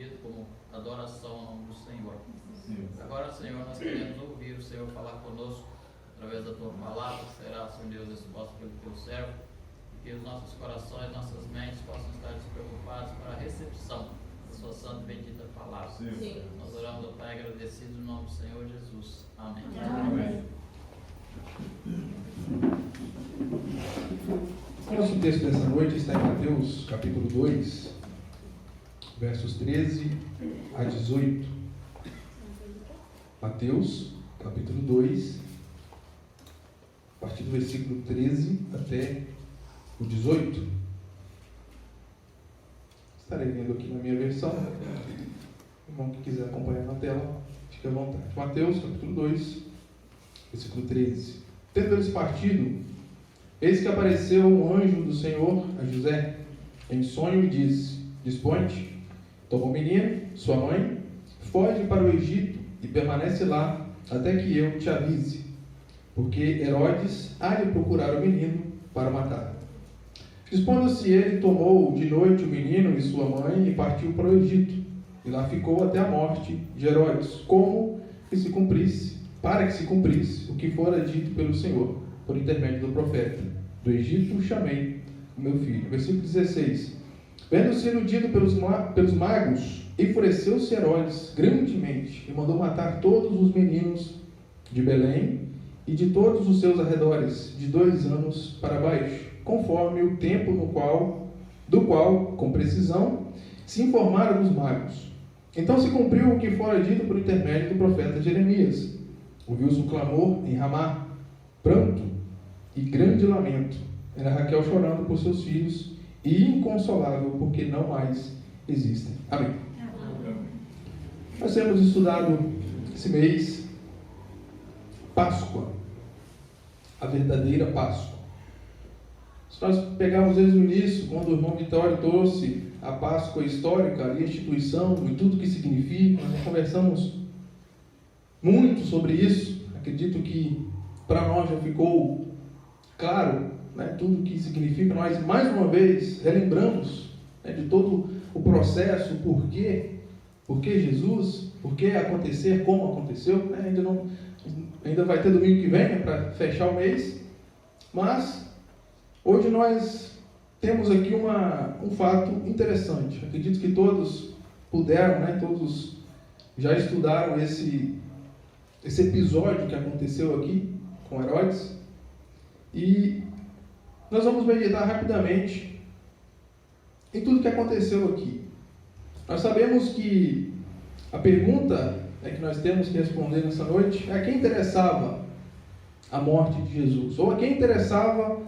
pedido como adoração ao nome do Senhor. Agora, Senhor, nós queremos ouvir o Senhor falar conosco através da Tua palavra, que será, Senhor Deus, exposta pelo Teu servo, e que os nossos corações, nossas mentes possam estar despreocupados para a recepção da Sua santa e bendita palavra. Sim. Nós oramos, ó Pai, agradecidos no nome do Senhor Jesus. Amém. Amém. Nosso texto dessa noite está em Mateus, capítulo 2, versos 13 a 18. Mateus, capítulo 2, a partir do versículo 13 até o 18. Estarei lendo aqui na minha versão. O irmão que quiser acompanhar na tela, fique à vontade. Mateus, capítulo 2, versículo 13. Tendo eles partido, eis que apareceu um anjo do Senhor a José, em sonho, e disse: Dispõe-te, toma o menino, sua mãe, foge para o Egito e permanece lá, até que eu te avise, porque Herodes há de procurar o menino para matar. Dispondo-se ele, tomou de noite o menino e sua mãe e partiu para o Egito, e lá ficou até a morte de Herodes, para que se cumprisse o que fora dito pelo Senhor, por intermédio do profeta: do Egito chamei o meu filho. Versículo 16. Vendo-se iludido pelos magos, enfureceu-se Herodes grandemente, e mandou matar todos os meninos de Belém e de todos os seus arredores, de 2 anos para baixo, conforme o tempo do qual, com precisão, se informaram dos magos. Então se cumpriu o que fora dito por intermédio do profeta Jeremias. Ouviu-se um clamor em Ramá, pranto e grande lamento. Era Raquel chorando por seus filhos e inconsolável, porque não mais existem. Amém. Nós temos estudado esse mês Páscoa, a verdadeira Páscoa. Se nós pegarmos desde o início, quando o irmão Vitório trouxe a Páscoa histórica, a instituição e tudo que significa, nós conversamos muito sobre isso. Acredito que para nós já ficou claro, né, tudo o que significa. Nós mais uma vez relembramos, né, de todo o processo, por que Jesus, por que acontecer, como aconteceu, né? Ainda vai ter domingo que vem, né, para fechar o mês, mas hoje nós temos aqui um fato interessante. Acredito que todos puderam, né, todos já estudaram esse episódio que aconteceu aqui com Herodes, e nós vamos meditar rapidamente em tudo que aconteceu aqui. Nós sabemos que a pergunta que nós temos que responder nessa noite é: a quem interessava a morte de Jesus? Ou a quem interessava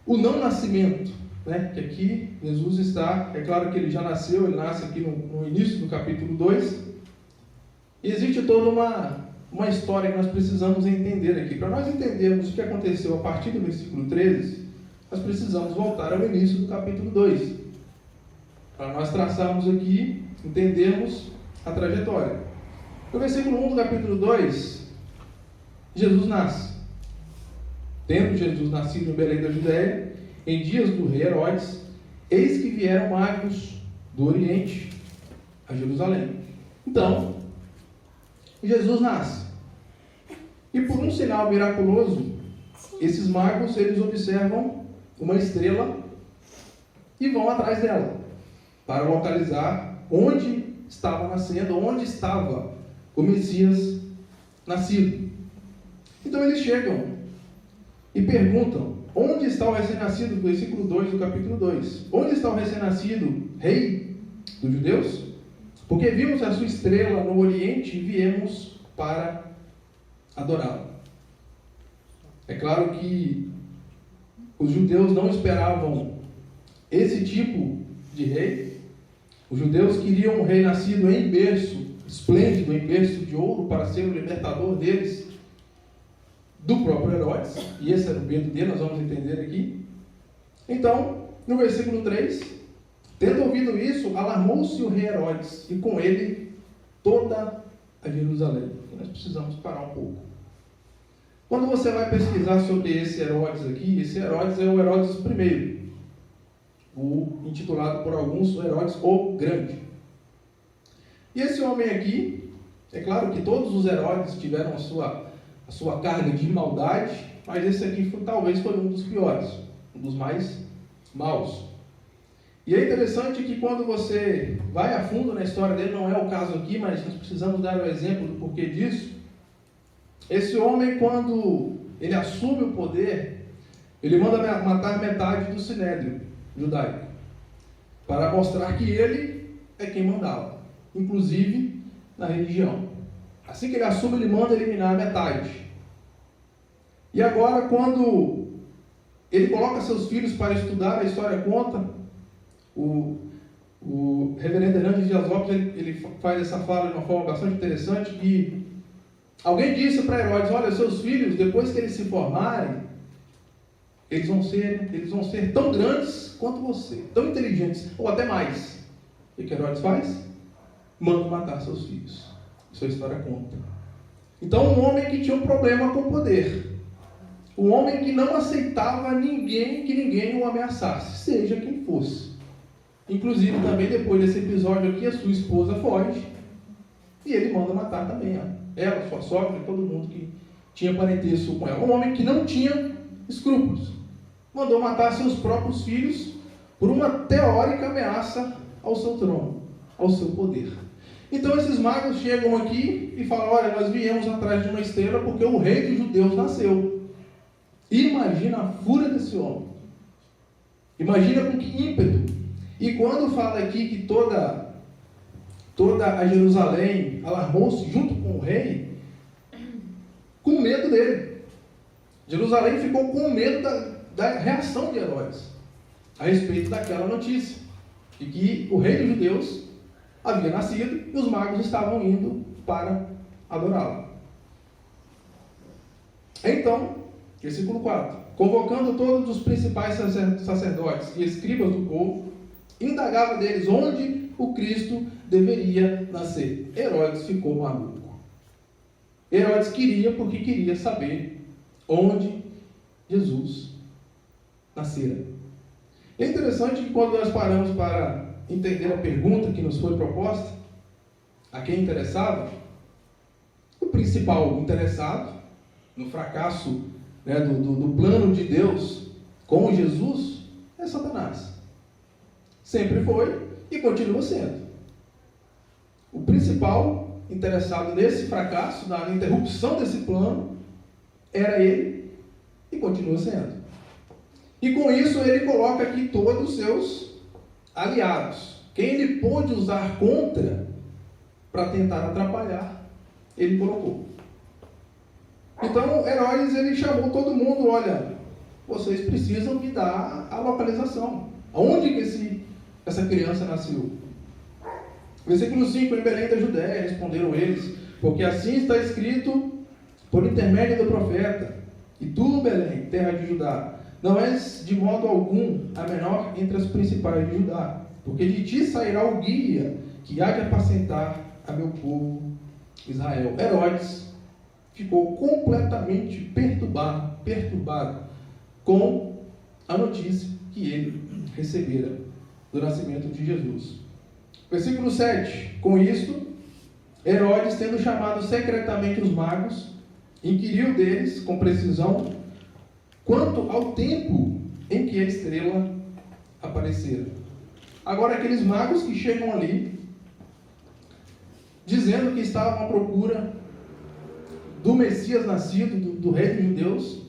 o não nascimento? Né? Que aqui Jesus está, é claro que ele já nasceu, ele nasce aqui no início do capítulo 2. E existe toda uma história que nós precisamos entender aqui. Para nós entendermos o que aconteceu a partir do versículo 13, nós precisamos voltar ao início do capítulo 2. Para nós traçarmos aqui, entendermos a trajetória. No versículo 1 do capítulo 2, Jesus nasce. Tendo Jesus nascido em Belém da Judéia, em dias do rei Herodes, eis que vieram magos do Oriente a Jerusalém. Então, Jesus nasce. E por um sinal miraculoso, esses magos, eles observam uma estrela e vão atrás dela, para localizar onde estava nascendo, onde estava o Messias nascido. Então eles chegam e perguntam: onde está o recém-nascido? Versículo 2 do capítulo 2. Onde está o recém-nascido rei dos judeus? Porque vimos a sua estrela no Oriente e viemos para adorá-lo. É claro que os judeus não esperavam esse tipo de rei. Os judeus queriam um rei nascido em berço esplêndido, em berço de ouro, para ser o libertador deles, do próprio Herodes. E esse era o medo dele, nós vamos entender aqui. Então, no versículo 3, tendo ouvido isso, alarmou-se o rei Herodes, e com ele toda a Jerusalém. E nós precisamos parar um pouco. Quando você vai pesquisar sobre esse Herodes aqui, esse Herodes é o Herodes I, o intitulado por alguns o Herodes o Grande. E esse homem aqui, é claro que todos os Herodes tiveram a sua carga de maldade, mas esse aqui talvez foi um dos piores, um dos mais maus. E é interessante que quando você vai a fundo na história dele, não é o caso aqui, mas nós precisamos dar o exemplo do porquê disso. Esse homem, quando ele assume o poder, ele manda matar metade do sinédrio judaico, para mostrar que ele é quem mandava, inclusive na religião. Assim que ele assume, ele manda eliminar metade. E agora, quando ele coloca seus filhos para estudar, a história conta, o reverendo Hernandes Dias Lopes, ele faz essa fala de uma forma bastante interessante, que alguém disse para Herodes: olha, seus filhos, depois que eles se formarem, eles vão ser tão grandes quanto você, tão inteligentes, ou até mais. O que Herodes faz? Manda matar seus filhos. Isso a história conta. Então, um homem que tinha um problema com o poder, um homem que não aceitava que ninguém o ameaçasse, seja quem fosse. Inclusive, também depois desse episódio aqui, a sua esposa foge e ele manda matar também ela, sua sogra e todo mundo que tinha parentesco com ela. Um homem que não tinha escrúpulos, mandou matar seus próprios filhos por uma teórica ameaça ao seu trono, ao seu poder. Então esses magos chegam aqui e falam: olha, nós viemos atrás de uma estrela porque o rei dos judeus nasceu. Imagina a fúria desse homem. Imagina com que ímpeto. E quando fala aqui que toda a Jerusalém alarmou-se junto com o rei, com medo dele. Jerusalém ficou com medo da reação de Herodes a respeito daquela notícia, de que o rei dos judeus havia nascido e os magos estavam indo para adorá-lo. Então, versículo 4: convocando todos os principais sacerdotes e escribas do povo, indagava deles onde o Cristo deveria nascer. Herodes ficou maluco. Herodes queria saber onde Jesus nascera. É interessante que quando nós paramos para entender a pergunta que nos foi proposta, a quem interessava, o principal interessado no fracasso, do plano de Deus com Jesus é Satanás. Sempre foi e continua sendo. O principal interessado nesse fracasso, na interrupção desse plano, era ele e continua sendo. E com isso ele coloca aqui todos os seus aliados. Quem ele pôde usar contra para tentar atrapalhar, ele colocou. Então Herodes, ele chamou todo mundo: olha, vocês precisam me dar a localização. Aonde que essa criança nasceu? Versículo 5: em Belém da Judéia, responderam eles, porque assim está escrito por intermédio do profeta: e tu, Belém, terra de Judá, não és de modo algum a menor entre as principais de Judá, porque de ti sairá o guia que há de apacentar a meu povo Israel. Herodes ficou completamente perturbado com a notícia que ele recebera do nascimento de Jesus. Versículo 7: com isto, Herodes, tendo chamado secretamente os magos, inquiriu deles com precisão quanto ao tempo em que a estrela aparecera. Agora, aqueles magos que chegam ali, dizendo que estavam à procura do Messias nascido, do rei dos judeus,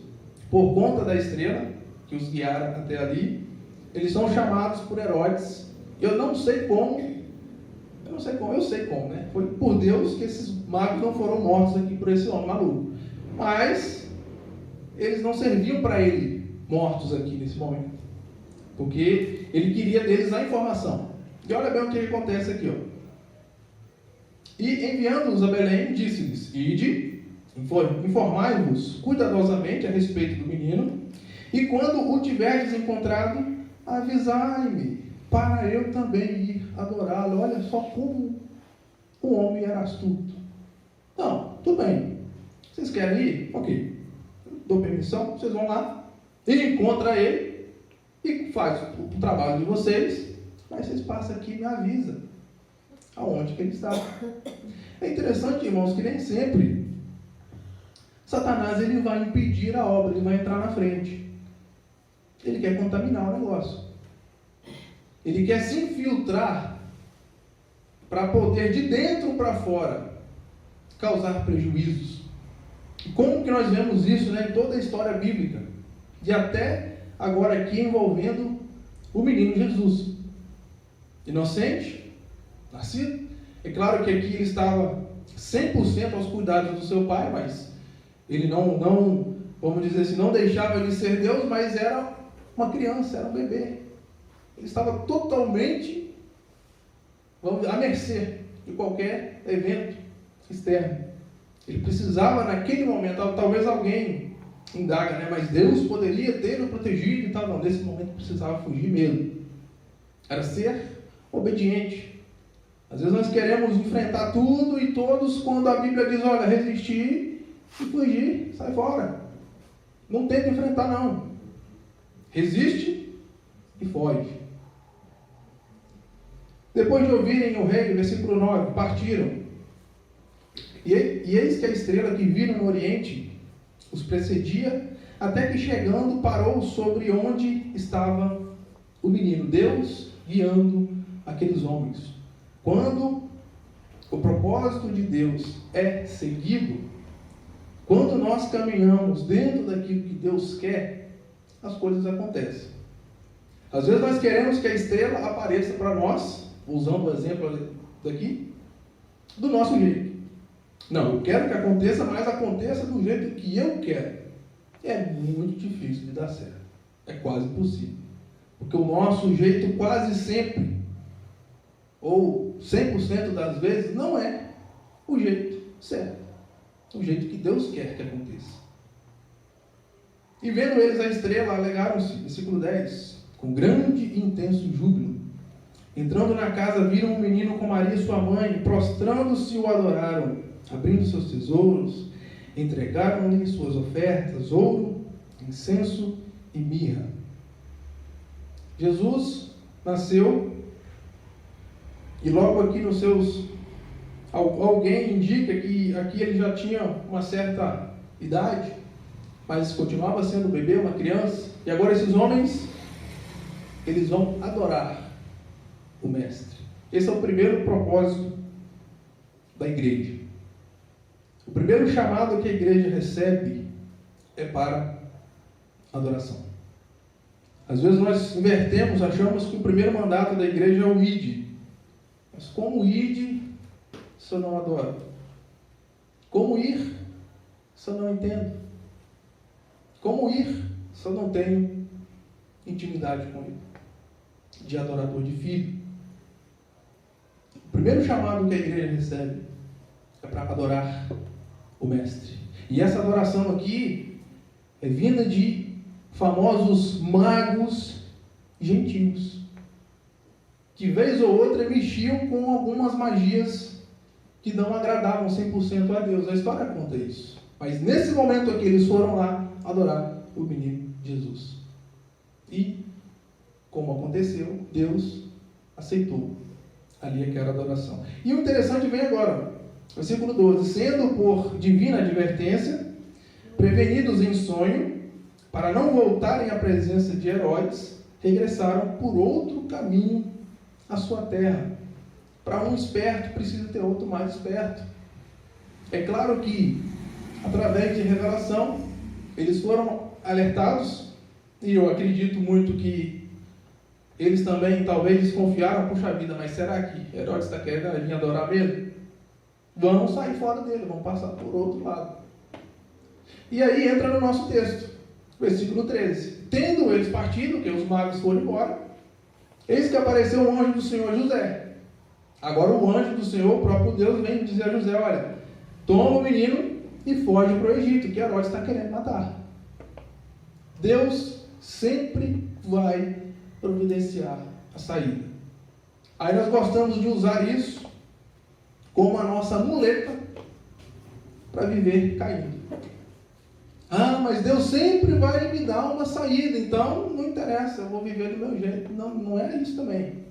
por conta da estrela que os guiara até ali, eles são chamados por Herodes. Eu sei como, né? Foi por Deus que esses magos não foram mortos aqui por esse homem maluco. Mas eles não serviam para ele mortos aqui nesse momento, porque ele queria deles a informação. E olha bem o que acontece aqui, ó. E enviando-os a Belém, disse-lhes: ide, informai-vos cuidadosamente a respeito do menino, e quando o tiverdes encontrado, avisai-me, para eu também ir adorá-lo. Olha só como o homem era astuto. Não, tudo bem. Vocês querem ir? Ok. Dou permissão, vocês vão lá, e encontra ele, e faz o trabalho de vocês, mas vocês passam aqui e me avisam. aonde que ele estava. É interessante, irmãos, que nem sempre Satanás ele vai impedir a obra, ele vai entrar na frente. Ele quer contaminar o negócio. Ele quer se infiltrar para poder, de dentro para fora, causar prejuízos. E como que nós vemos isso, né, em toda a história bíblica? E até agora aqui envolvendo o menino Jesus. Inocente, nascido. É claro que aqui ele estava 100% aos cuidados do seu pai, mas ele não, vamos dizer assim, não deixava de ser Deus, mas era uma criança, era um bebê. Ele estava totalmente, à mercê de qualquer evento externo. Ele precisava naquele momento, talvez alguém indaga, né? Mas Deus poderia tê-lo protegido e tal. Não, nesse momento precisava fugir mesmo. Era ser obediente. Às vezes nós queremos enfrentar tudo e todos, quando a Bíblia diz, olha, resistir e fugir, sai fora. Não tenta enfrentar, não. Resiste e foge. Depois de ouvirem o rei, versículo 9, partiram. E eis que a estrela que viram no oriente os precedia, até que chegando parou sobre onde estava o menino, Deus guiando aqueles homens. Quando o propósito de Deus é seguido, quando nós caminhamos dentro daquilo que Deus quer, as coisas acontecem. Às vezes nós queremos que a estrela apareça para nós, usando o exemplo daqui, do nosso jeito. Não, eu quero que aconteça, mas aconteça do jeito que eu quero. É muito difícil de dar certo. É quase impossível. Porque o nosso jeito quase sempre, ou 100% das vezes, não é o jeito certo. O jeito que Deus quer que aconteça. E vendo eles a estrela, alegaram-se, versículo 10, com grande e intenso júbilo. Entrando na casa, viram um menino com Maria sua mãe, prostrando-se o adoraram, abrindo seus tesouros, entregaram-lhe suas ofertas, ouro, incenso e mirra. Jesus nasceu, e logo aqui nos seus... Alguém indica que aqui ele já tinha uma certa idade, mas continuava sendo um bebê, uma criança, e agora esses homens, eles vão adorar o Mestre. Esse é o primeiro propósito da igreja. O primeiro chamado que a igreja recebe é para adoração. Às vezes nós invertemos, achamos que o primeiro mandato da igreja é o ide. Mas como ide se eu não adoro? Como ir se eu não entendo? Como ir se eu não tenho intimidade com ele? De adorador, de filho. O primeiro chamado que a igreja recebe é para adorar o Mestre. E essa adoração aqui é vinda de famosos magos gentios, que vez ou outra mexiam com algumas magias que não agradavam 100% a Deus. A história conta isso. Mas nesse momento aqui eles foram lá adorar o menino Jesus. E, como aconteceu, Deus aceitou ali aquela adoração. E o interessante vem agora, versículo 12. Sendo por divina advertência, prevenidos em sonho, para não voltarem à presença de Herodes, regressaram por outro caminho à sua terra. Para um esperto, precisa ter outro mais esperto. É claro que, através de revelação, eles foram alertados, e eu acredito muito que eles também talvez desconfiaram, puxa vida, mas será que Herodes está querendo vir adorar mesmo? Vamos sair fora dele, vamos passar por outro lado. E aí entra no nosso texto, versículo 13. Tendo eles partido, que os magos foram embora, eis que apareceu o anjo do Senhor José. Agora o anjo do Senhor, o próprio Deus, vem dizer a José, olha, toma o menino e foge para o Egito, que Herodes está querendo matar. Deus sempre vai providenciar a saída. Aí nós gostamos de usar isso como a nossa muleta para viver caindo. Ah, mas Deus sempre vai me dar uma saída, então não interessa, eu vou viver do meu jeito. Não, não é isso também.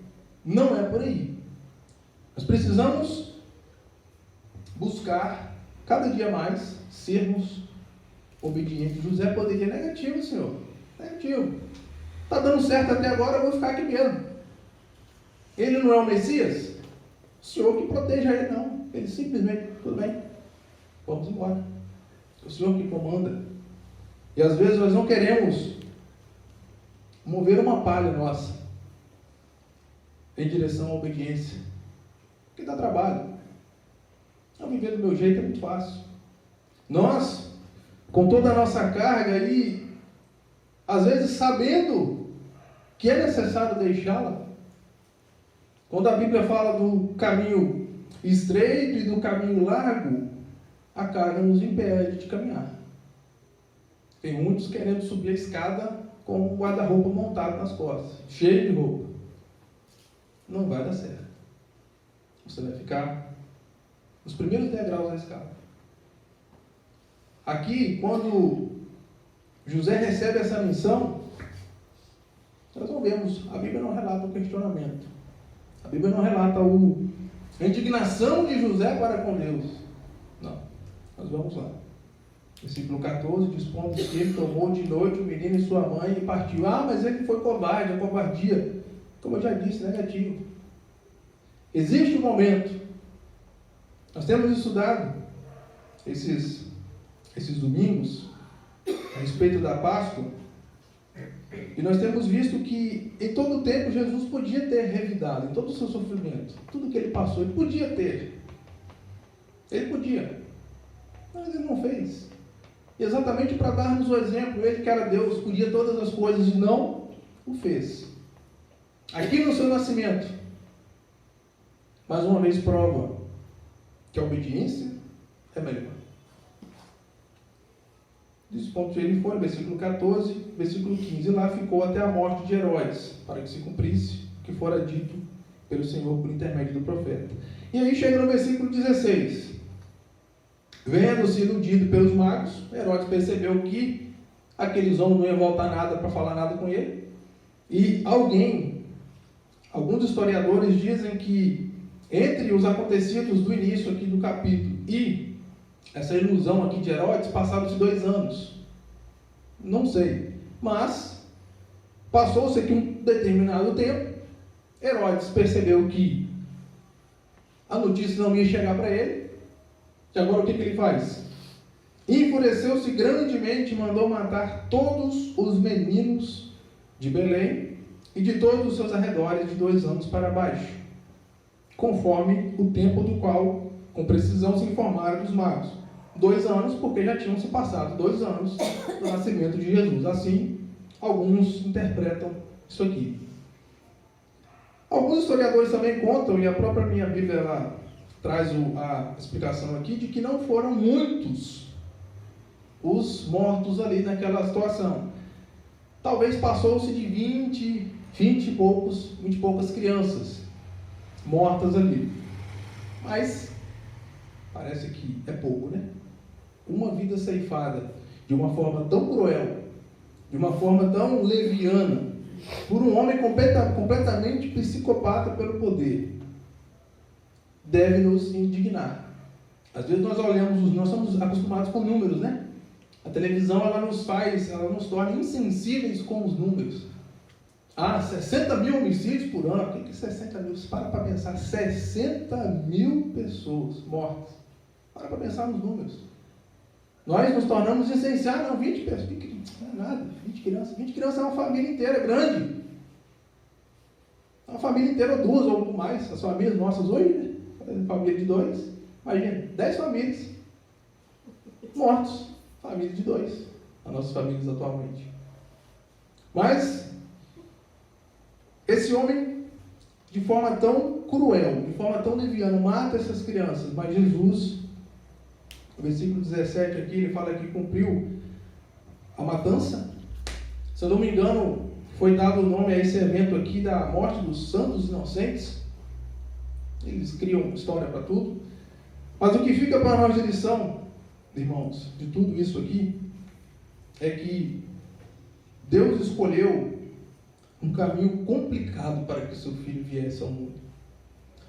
Não é por aí. Nós precisamos buscar cada dia mais sermos obedientes. José poderia, negativo, Senhor, negativo. Está dando certo até agora, eu vou ficar aqui mesmo. Ele não é o Messias? O Senhor que proteja ele, não. Ele simplesmente, tudo bem, vamos embora. É o Senhor que comanda. E às vezes nós não queremos mover uma palha nossa em direção à obediência. Porque dá trabalho. Não viver do meu jeito é muito fácil. Nós, com toda a nossa carga e, às vezes, sabendo que é necessário deixá-la, quando a Bíblia fala do caminho estreito e do caminho largo, a carga nos impede de caminhar. Tem muitos querendo subir a escada com um guarda-roupa montado nas costas, cheio de roupa. Não vai dar certo. Você vai ficar nos primeiros degraus da escada. Aqui, quando José recebe essa missão, nós não vemos, a Bíblia não relata o questionamento. A Bíblia não relata a indignação de José para com Deus. Não. Nós vamos lá. Versículo 14, dispondo que ele tomou de noite o menino e sua mãe e partiu. Ah, mas ele foi covarde, a covardia. Como eu já disse, negativo. Existe um momento. Nós temos estudado esses domingos a respeito da Páscoa. E nós temos visto que em todo o tempo Jesus podia ter revidado, em todo o seu sofrimento, tudo que ele passou, ele podia ter. Ele podia. Mas ele não fez. E exatamente para dar-nos o exemplo, ele que era Deus, podia todas as coisas e não o fez. Aqui no seu nascimento, mais uma vez prova que a obediência é melhor. Desse ponto ele foi, versículo 14, versículo 15. E lá ficou até a morte de Herodes, para que se cumprisse o que fora dito pelo Senhor por intermédio do profeta. E aí chega no versículo 16. Vendo-se iludido pelos magos, Herodes percebeu que aqueles homens não iam voltar nada para falar nada com ele. E alguns historiadores dizem que entre os acontecidos do início aqui do capítulo e essa ilusão aqui de Herodes, passaram-se 2 anos. Não sei. Mas, passou-se aqui um determinado tempo, Herodes percebeu que a notícia não ia chegar para ele. E agora o que ele faz? Enfureceu-se grandemente e mandou matar todos os meninos de Belém e de todos os seus arredores de 2 anos para baixo, conforme o tempo do qual, com precisão, se informaram dos magos. 2 anos, porque já tinham se passado 2 anos do nascimento de Jesus. Assim, alguns interpretam isso aqui. Alguns historiadores também contam, e a própria minha Bíblia ela traz a explicação aqui, de que não foram muitos os mortos ali naquela situação. Talvez passou-se de 20 e poucas crianças mortas ali. Mas parece que é pouco, né? Uma vida ceifada de uma forma tão cruel, de uma forma tão leviana, por um homem completamente psicopata pelo poder, deve nos indignar. Às vezes nós olhamos, nós somos acostumados com números, né? A televisão ela nos torna insensíveis com os números. 60 mil homicídios por ano. O que é 60 mil? Você para pensar, 60 mil pessoas mortas. Para pensar nos números. Nós nos tornamos essenciais, não, 20 pessoas, não é nada, 20 crianças é uma família inteira, grande. É uma família inteira, ou 2 ou mais, as famílias nossas hoje, né? Família de 2, imagina, 10 famílias mortos, família de 2, as nossas famílias atualmente. Mas, esse homem, de forma tão cruel, de forma tão leviana, mata essas crianças, mas Jesus, no versículo 17 aqui, ele fala que cumpriu a matança. Se eu não me engano, foi dado o nome a esse evento aqui da morte dos santos inocentes. Eles criam história para tudo. Mas o que fica para nós de lição, irmãos, de tudo isso aqui, é que Deus escolheu um caminho complicado para que seu filho viesse ao mundo.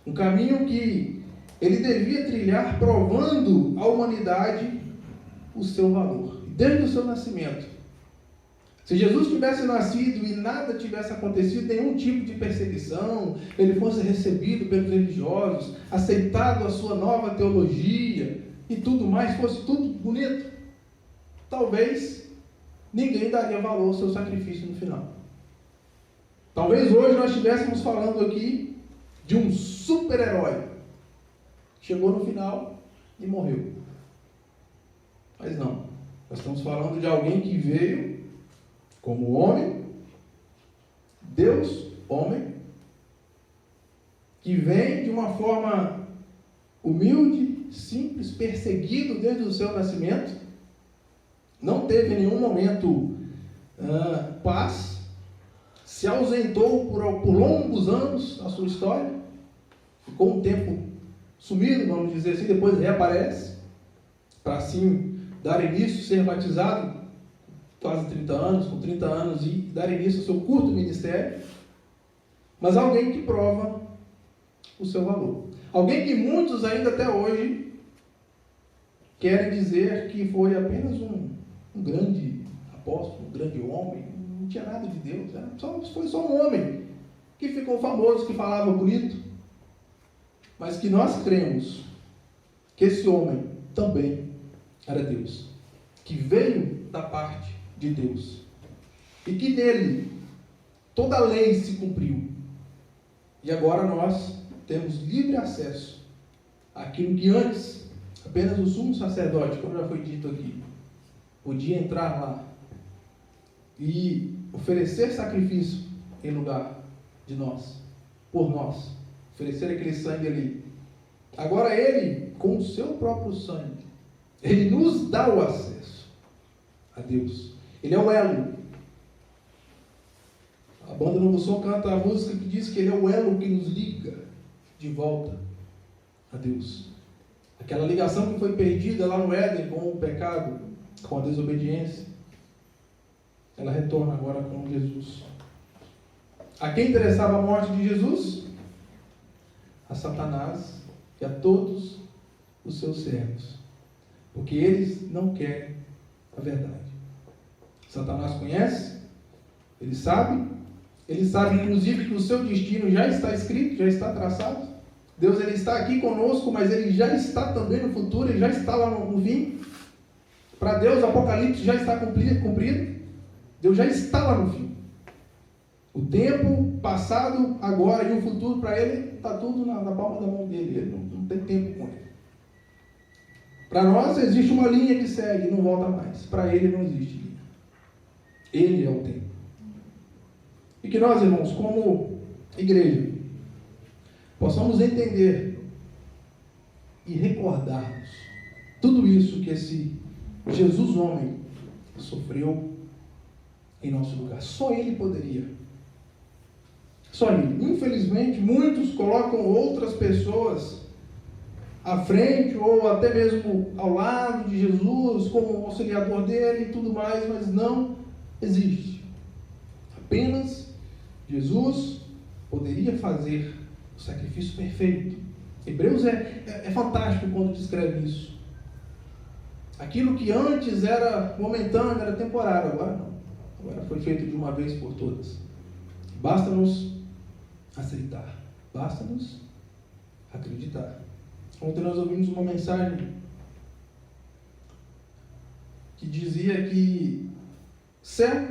Um caminho que ele devia trilhar, provando à humanidade o seu valor, desde o seu nascimento. Se Jesus tivesse nascido e nada tivesse acontecido, nenhum tipo de perseguição, ele fosse recebido pelos religiosos, aceitado a sua nova teologia e tudo mais, fosse tudo bonito, talvez ninguém daria valor ao seu sacrifício no final. Talvez hoje nós estivéssemos falando aqui de um super-herói. Chegou no final e morreu. Mas não. Nós estamos falando de alguém que veio como homem, Deus, homem, que vem de uma forma humilde, simples, perseguido desde o seu nascimento, não teve em nenhum momento paz, se ausentou por longos anos na sua história, ficou um tempo sumido, vamos dizer assim, depois reaparece, para assim dar início, ser batizado, quase 30 anos, com 30 anos, e dar início ao seu curto ministério, mas alguém que prova o seu valor. Alguém que muitos ainda até hoje querem dizer que foi apenas um grande apóstolo, um grande homem, não tinha nada de Deus, foi só um homem que ficou famoso, que falava bonito, mas que nós cremos que esse homem também era Deus, que veio da parte de Deus, e que nele toda a lei se cumpriu, e agora nós temos livre acesso àquilo que antes apenas o sumo sacerdote, como já foi dito aqui, podia entrar lá e oferecer sacrifício em lugar de nós, por nós, oferecer aquele sangue ali. Agora ele, com o seu próprio sangue, ele nos dá o acesso a Deus. Ele é o elo. A banda Novo Som canta a música que diz que ele é o elo que nos liga de volta a Deus. Aquela ligação que foi perdida lá no Éden com o pecado, com a desobediência, ela retorna agora com Jesus. A quem interessava a morte de Jesus? A Satanás e a todos os seus servos, porque eles não querem a verdade. Satanás conhece, ele sabe inclusive que o seu destino já está escrito, já está traçado. Deus, ele está aqui conosco, mas ele já está também no futuro, ele já está lá no fim. Para Deus, o Apocalipse já está cumprido. Deus já está lá no fim. O tempo, passado, agora e o futuro, para ele, está tudo na palma da mão dele. Ele não tem tempo com ele. Para nós, existe uma linha que segue e não volta mais. Para ele, não existe linha. Ele é o tempo. E que nós, irmãos, como igreja, possamos entender e recordarmos tudo isso que esse Jesus homem sofreu em nosso lugar. Só ele poderia. Só ele. Infelizmente, muitos colocam outras pessoas à frente ou até mesmo ao lado de Jesus como auxiliador dele e tudo mais, mas não existe. Apenas Jesus poderia fazer o sacrifício perfeito. Hebreus é fantástico quando descreve isso. Aquilo que antes era momentâneo, era temporário, agora não. Agora foi feito de uma vez por todas. Basta-nos aceitar. Basta-nos acreditar. Ontem nós ouvimos uma mensagem que dizia que céu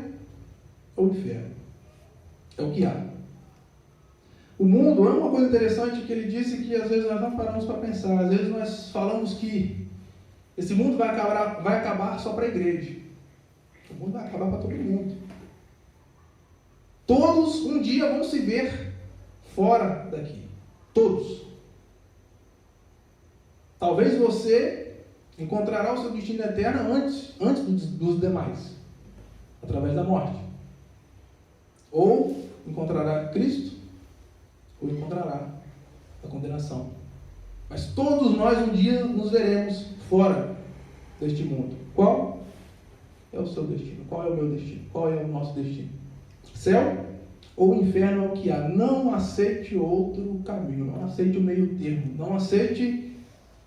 ou inferno é o que há. O mundo é uma coisa interessante que ele disse que às vezes nós não paramos para pensar. Às vezes nós falamos que esse mundo vai acabar só para a igreja. O mundo vai acabar para todo mundo. Todos um dia vão se ver fora daqui. Todos. Talvez você encontrará o seu destino eterno antes dos demais, através da morte. Ou encontrará Cristo, ou encontrará a condenação. Mas todos nós um dia nos veremos fora deste mundo. Qual é o seu destino? Qual é o meu destino? Qual é o nosso destino? Céu ou o inferno é o que há. Não aceite outro caminho, não aceite o meio termo, não aceite,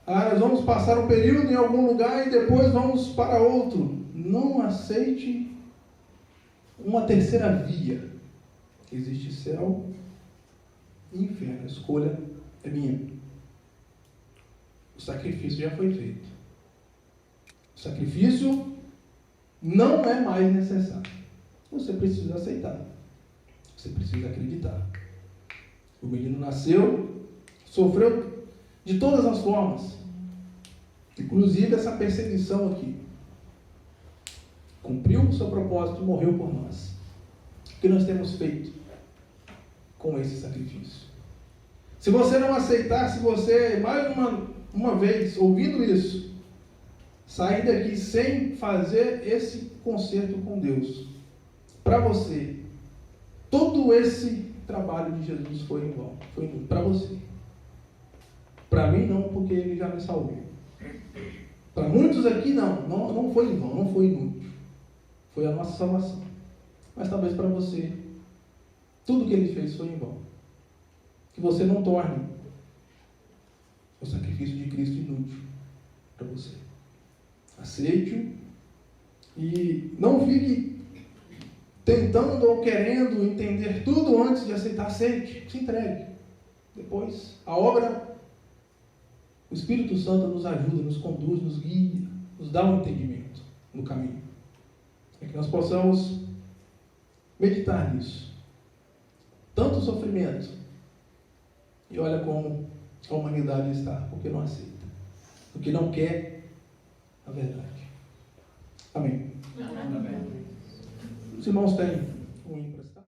nós vamos passar um período em algum lugar e depois vamos para outro. Não aceite uma terceira via. Existe céu e inferno, a escolha é minha. O sacrifício já foi feito. O sacrifício não é mais necessário. Você precisa aceitar. Você precisa acreditar. O menino nasceu, sofreu de todas as formas. Inclusive essa perseguição aqui. Cumpriu o seu propósito e morreu por nós. O que nós temos feito com esse sacrifício? Se você não aceitar, se você, mais uma vez, ouvindo isso, sair daqui sem fazer esse concerto com Deus, para você, todo esse trabalho de Jesus foi em vão. Foi para você. Para mim não, porque Ele já me salvou. Para muitos aqui não foi em vão, não foi inútil. Foi a nossa salvação. Mas talvez para você, tudo que Ele fez foi em vão. Que você não torne o sacrifício de Cristo inútil para você. Aceite-o e não fique tentando ou querendo entender tudo antes de aceitar. Aceite, se entregue. Depois, a obra, o Espírito Santo nos ajuda, nos conduz, nos guia, nos dá um entendimento no caminho. É que nós possamos meditar nisso. Tanto sofrimento, e olha como a humanidade está, porque não aceita, porque não quer a verdade. Amém. Amém. Os irmãos têm um